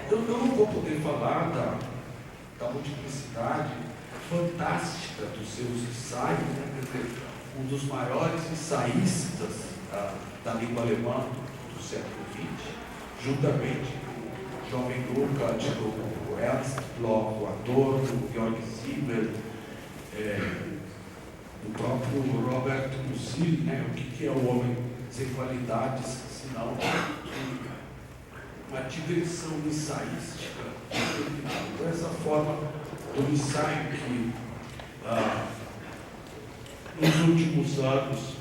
eu não vou poder falar da multiplicidade fantástica dos seus ensaios, né? Quer dizer, um dos maiores ensaístas da língua alemã do século XX, juntamente com o jovem Lukács, o Ernst Bloch, o Adorno, o Georg Simmel, o próprio Robert Musil, né? O que é o homem sem qualidades, senão uma digressão ensaística. Então, essa forma do ensaio que nos últimos anos,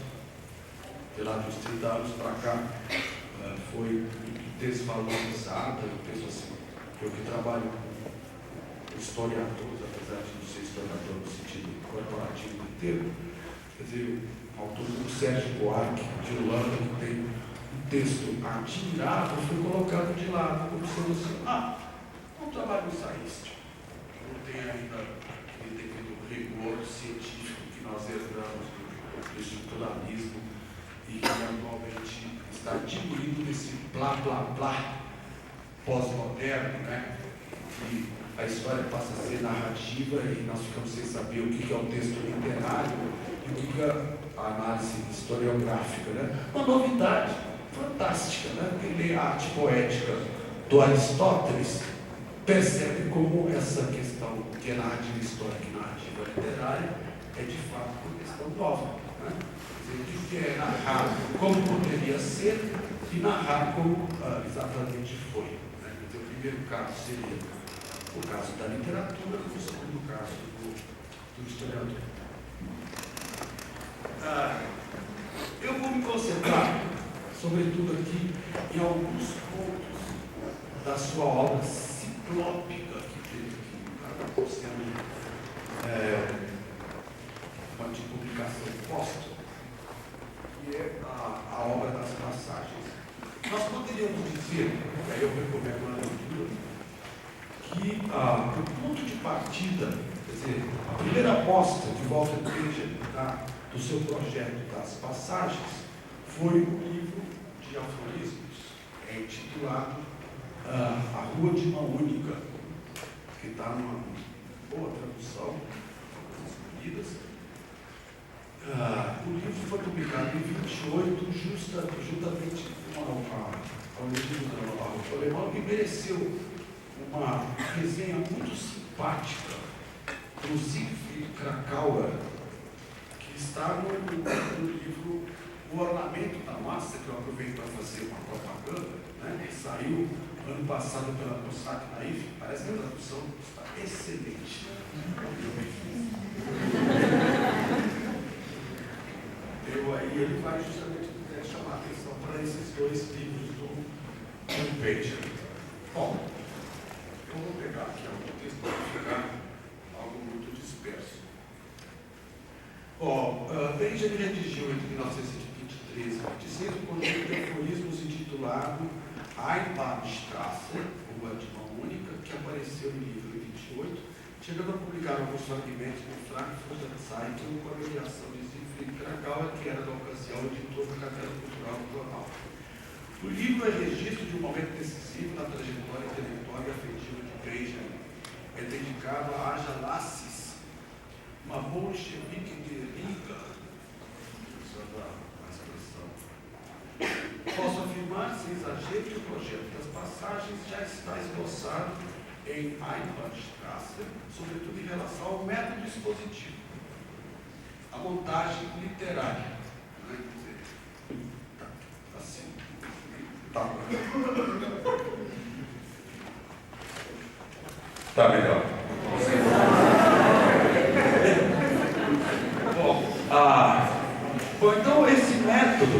lá dos 30 anos para cá, foi desvalorizada. Eu penso assim, eu que trabalho com historiadores, apesar de não ser historiador no sentido corporativo inteiro, quer dizer, o autor do Sérgio Buarque de Holanda, que tem um texto admirável, foi colocado de lado, como sendo assim, um trabalho ensaístico, não tem ainda aquele devido rigor científico que nós herdamos do estruturalismo e que atualmente está diminuindo nesse blá blá blá pós-moderno, né? Que a história passa a ser narrativa e nós ficamos sem saber o que é o texto literário e o que é a análise historiográfica, né? Uma novidade fantástica, né? Quem lê a arte poética do Aristóteles percebe como essa questão que é narrativa histórica e narrativa literária é de fato uma questão nova, né? O que é narrar como poderia ser e narrar como exatamente foi, né? Então, o primeiro caso seria o caso da literatura, o segundo caso do historiador. Eu vou me concentrar, sobretudo aqui, em alguns pontos da sua obra ciclópica, que teve aqui, sendo uma de publicação póstuma, que é a obra das passagens. Nós poderíamos dizer, aí eu recomendo a leitura, que o ponto de partida, quer dizer, a primeira aposta de Walter Benjamin do seu projeto das passagens foi um livro de aforismos, intitulado A Rua de Mão Única, que está numa boa tradução, escolhidas. O livro foi publicado em 28, juntamente com a Rodolfo Alemão, e mereceu uma resenha muito simpática do Siegfried Krakauer, que está no livro O Ornamento da Massa, que eu aproveito para fazer uma propaganda, né? Que saiu ano passado pela Mossack Naif. Parece que a tradução está excelente. Aí ele vai justamente chamar a atenção para esses dois livros do Benjamin. Bom, eu vou pegar aqui algum texto para ficar algo muito disperso. Benjamin redigiu entre 1923 e 1926 um conjunto de aforismos intitulado Einbahnstraße, Rua de Mão Única, que apareceu no livro em 28, chegando a publicar alguns fragmentos no Frankfurter Zeitung com a mediação de Siegfried Krakauer, que era, na ocasião, editor da Cadeira Cultural do jornal. O livro é registro de um momento decisivo na trajetória intelectual e afetiva de Benjamin. É dedicado a Aja Lasses, uma bolchevique de Riga, usando a expressão. Posso afirmar, sem exagero, que o projeto das passagens já está esboçado em Einbahnstraße, sobretudo em relação ao método expositivo, a montagem literária. Né? Assim. Tá melhor. Bom, então esse método,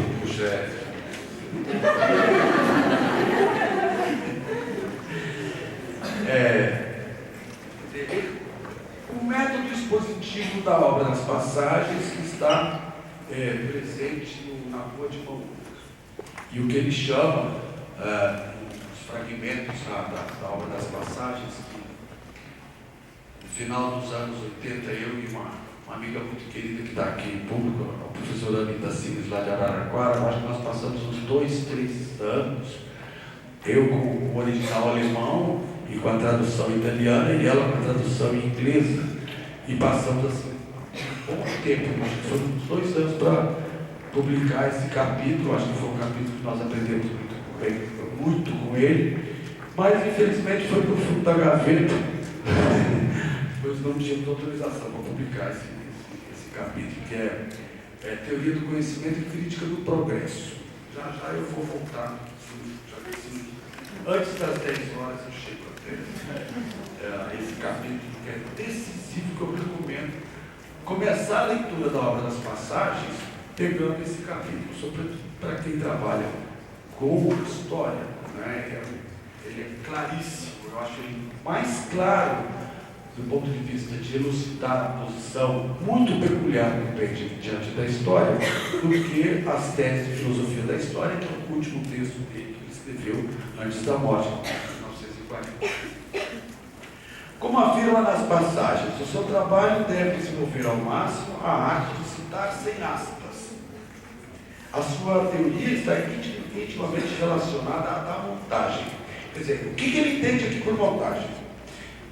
o método expositivo da obra das passagens que está presente na Rua de Mão Única. E o que ele chama, os fragmentos da obra das passagens, que no final dos anos 80, eu e uma amiga muito querida que está aqui em público, a professora Anitta Sims, lá de Araraquara, acho que nós passamos uns 2, 3 anos Eu com o original alemão e com a tradução italiana, e ela com a tradução inglesa. E passamos assim um bom tempo, acho que foram uns 2 anos para publicar esse capítulo. Acho que foi um capítulo que nós aprendemos muito com ele, mas infelizmente foi para o fundo da gaveta, pois não tínhamos autorização para publicar esse capítulo, que é Teoria do Conhecimento e Crítica do Progresso. Já eu vou voltar, antes das 10 horas eu chego até esse capítulo, que é decisivo, que eu recomendo começar a leitura da obra das passagens pegando esse capítulo, sobretudo para quem trabalha com história, né? Ele é claríssimo, eu acho ele mais claro do ponto de vista de elucidar a posição muito peculiar do Benjamin diante da história, do que as teses de filosofia da história, que é o último texto dele que ele escreveu antes da morte, em 1940. Como afirma nas passagens, o seu trabalho deve desenvolver ao máximo a arte de citar sem aspas. A sua teoria está intimamente relacionada à montagem. Quer dizer, o que ele entende aqui por montagem?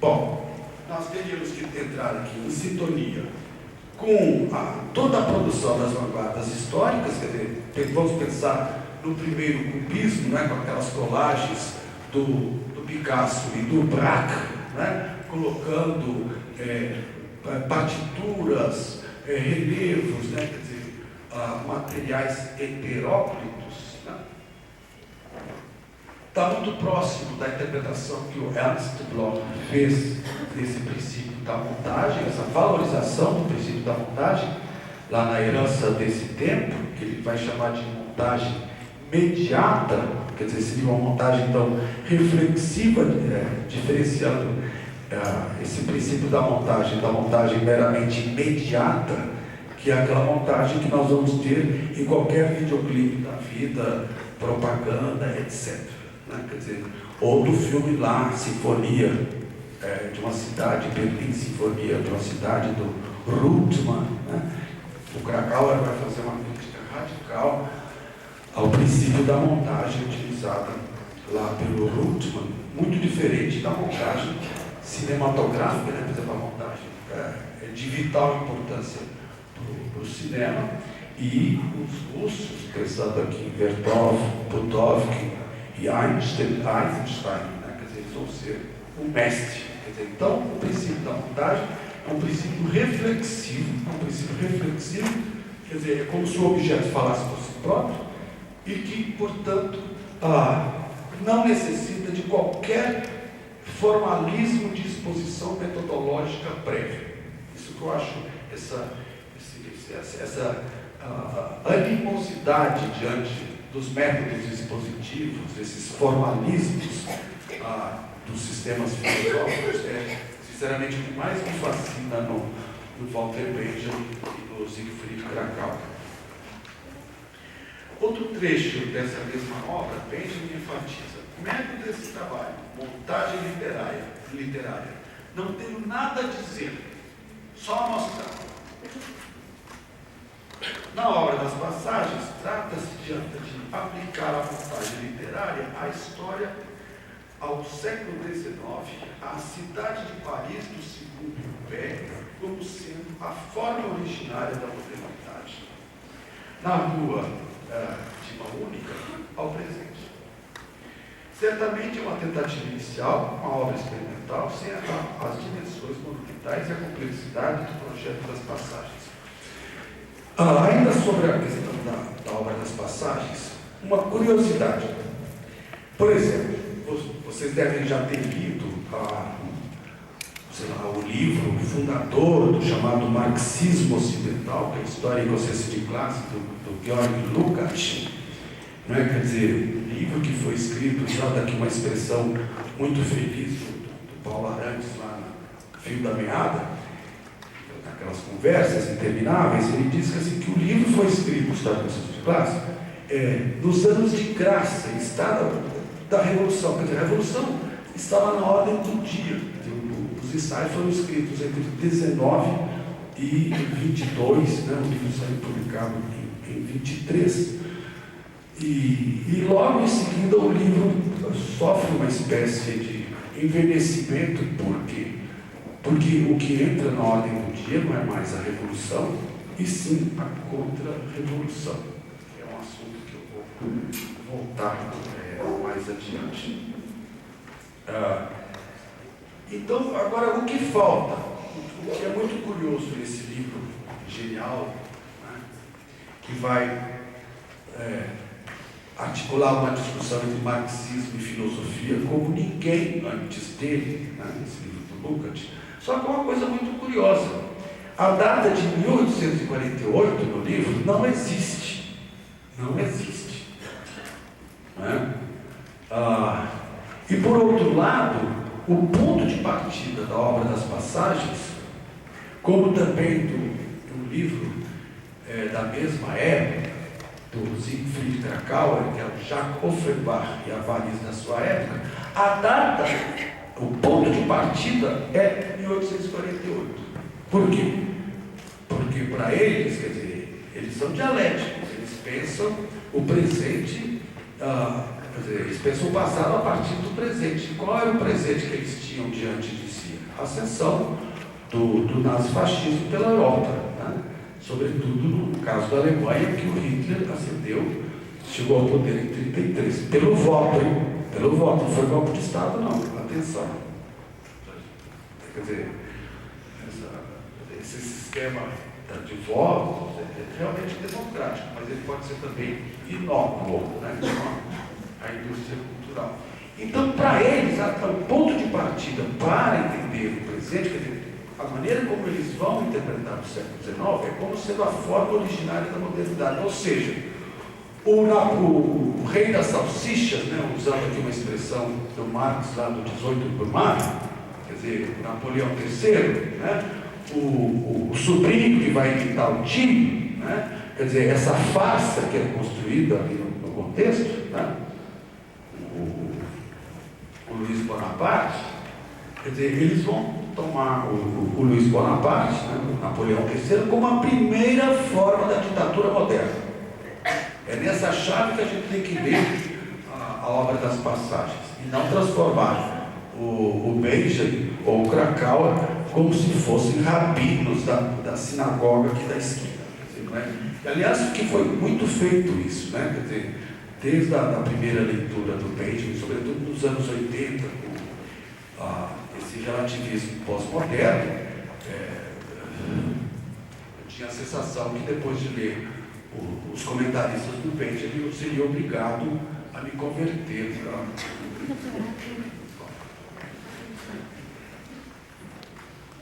Bom, nós teríamos que entrar aqui em sintonia com toda a produção das vanguardas históricas. Quer dizer, vamos pensar no primeiro cubismo, né, com aquelas colagens do Picasso e do Braque, né, colocando partituras, relevos, né, quer dizer, materiais heteróclitos, né? Está muito próximo da interpretação que o Ernst Bloch fez desse princípio da montagem, essa valorização do princípio da montagem, lá na herança desse tempo, que ele vai chamar de montagem mediata, quer dizer, seria uma montagem então reflexiva, diferenciando esse princípio da montagem meramente imediata, que é aquela montagem que nós vamos ter em qualquer videoclipe da vida, propaganda, etc. Né? Quer dizer, ou do filme lá, Sinfonia de uma cidade, Berlim, Sinfonia de uma cidade do Rutmann. Né? O Krakauer vai fazer uma crítica radical ao princípio da montagem utilizada lá pelo Rutmann, muito diferente da montagem cinematográfica, né? Por exemplo, a montagem é de vital importância para o cinema, e os russos, pensando aqui em Vertov, Putovkin e Einstein, né? Quer dizer, eles vão ser o mestre. Quer dizer, então, o princípio da montagem é um princípio reflexivo, quer dizer, é como se o objeto falasse por si próprio e que, portanto, não necessita de qualquer formalismo de exposição metodológica prévia. Isso que eu acho, essa animosidade diante dos métodos expositivos, esses formalismos dos sistemas filosóficos, sinceramente, o que mais me fascina no Walter Benjamin e no Siegfried Kracauer. Outro trecho dessa mesma obra, Benjamin enfatiza: o método desse trabalho, montagem literária, não tenho nada a dizer, só a mostrar. Na obra das passagens, trata-se de aplicar a montagem literária à história, ao século XIX, à cidade de Paris do Segundo Império, como sendo a forma originária da modernidade. Na rua de mão única, ao presente. Certamente é uma tentativa inicial, uma obra experimental, sem as dimensões monumentais e a complexidade do projeto das passagens. Ainda sobre a questão da obra das passagens, uma curiosidade. Por exemplo, vocês devem já ter lido o livro fundador do chamado Marxismo Ocidental, que é a história e consciência de classe do Georg Lukács. Não é? Quer dizer, um livro que foi escrito, usando aqui uma expressão muito feliz do Paulo Arantes, lá no Fio da Meada, naquelas conversas intermináveis. Ele diz que o livro foi escrito, História e Consciência de Classe, nos anos de graça, da Revolução. Quer dizer, a Revolução estava na ordem do dia. Os ensaios foram escritos entre 19 e 22, né? O livro saiu publicado em 23. E logo em seguida o livro sofre uma espécie de envelhecimento, porque o que entra na ordem do dia não é mais a revolução, e sim a contra-revolução, que é um assunto que eu vou voltar mais adiante. Então, agora, o que falta? O que é muito curioso nesse livro genial, né, que vai articular uma discussão entre marxismo e filosofia como ninguém antes dele, né, nesse livro do Lukács. Só que é uma coisa muito curiosa. A data de 1848 no livro não existe. Não existe. Né? E por outro lado, o ponto de partida da obra das passagens, como também do livro da mesma época, do Siegfried Kracauer, que é o Jacques Offenbach e a Variz da sua época, a data, o ponto de partida é 1848. Por quê? Porque para eles, quer dizer, eles são dialéticos, eles pensam o presente, quer dizer, eles pensam o passado a partir do presente. Qual era o presente que eles tinham diante de si? A ascensão do nazifascismo pela Europa, né? Sobretudo no caso da Alemanha, que o Hitler ascendeu, chegou ao poder em 1933, pelo voto, hein? Pelo voto, não foi golpe de Estado, não, atenção. Quer dizer, esse sistema de votos é realmente democrático, mas ele pode ser também inócuo, né? A indústria cultural. Então, para eles, o ponto de partida para entender o presente, quer dizer, a maneira como eles vão interpretar o século XIX é como sendo a forma originária da modernidade. Ou seja, o rei das salsichas, né, usando aqui uma expressão do Marx lá do 18 por maio, quer dizer, Napoleão III, né, o sobrinho que vai imitar o tio, né, quer dizer, essa farsa que é construída ali no contexto, né, o Luiz Bonaparte, quer dizer, eles vão tomar o Luiz Bonaparte, né, o Napoleão III, como a primeira forma da ditadura moderna. É nessa chave que a gente tem que ler a obra das passagens, e não transformar o Benjamin ou o Kracauer como se fossem rabinos da sinagoga aqui da esquina. Né? Aliás, que foi muito feito isso, né? Quer dizer, desde a primeira leitura do Benjamin, sobretudo nos anos 80, esse relativismo pós-moderno, eu tinha a sensação que depois de ler os comentaristas do Benjamin, eu seria obrigado a me converter.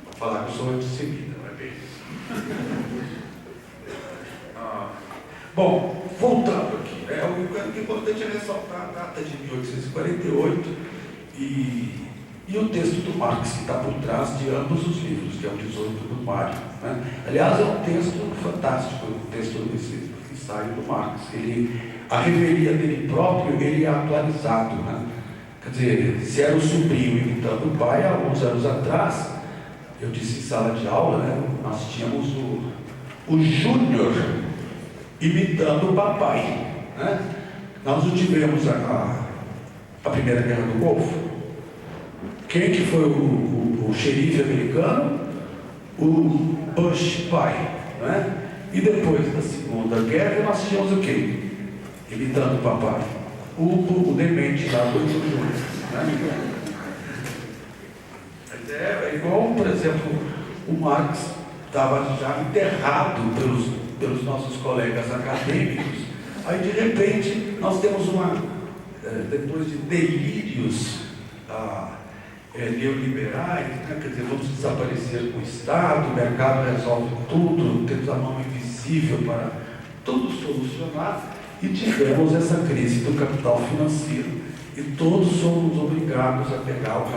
Para falar que eu sou antissemita, não é bem isso? Bom, voltando aqui, o que é importante é ressaltar a data de 1848 e o texto do Marx, que está por trás de ambos os livros, que é o 18 do Mário. Né? Aliás, é um texto fantástico, o texto desse ensaio do Marx. A revelia dele próprio, ele é atualizado. Né? Quer dizer, se era o sobrinho imitando o pai, há alguns anos atrás, eu disse em sala de aula, né, nós tínhamos o Júnior imitando o papai. Né? Nós não tivemos a Primeira Guerra do Golfo. Quem que foi o xerife americano? O Bush pai. Né? E depois da Segunda Guerra, nós tínhamos o quê? Imitando o papai. O demente lá do Júnior. Né? É igual, por exemplo, o Marx estava já enterrado pelos nossos colegas acadêmicos. Aí, de repente, nós temos depois de delírios neoliberais, né? Quer dizer, vamos desaparecer com o Estado, o mercado resolve tudo, temos a mão invisível para tudo solucionar, e tivemos essa crise do capital financeiro, e todos somos obrigados a pegar o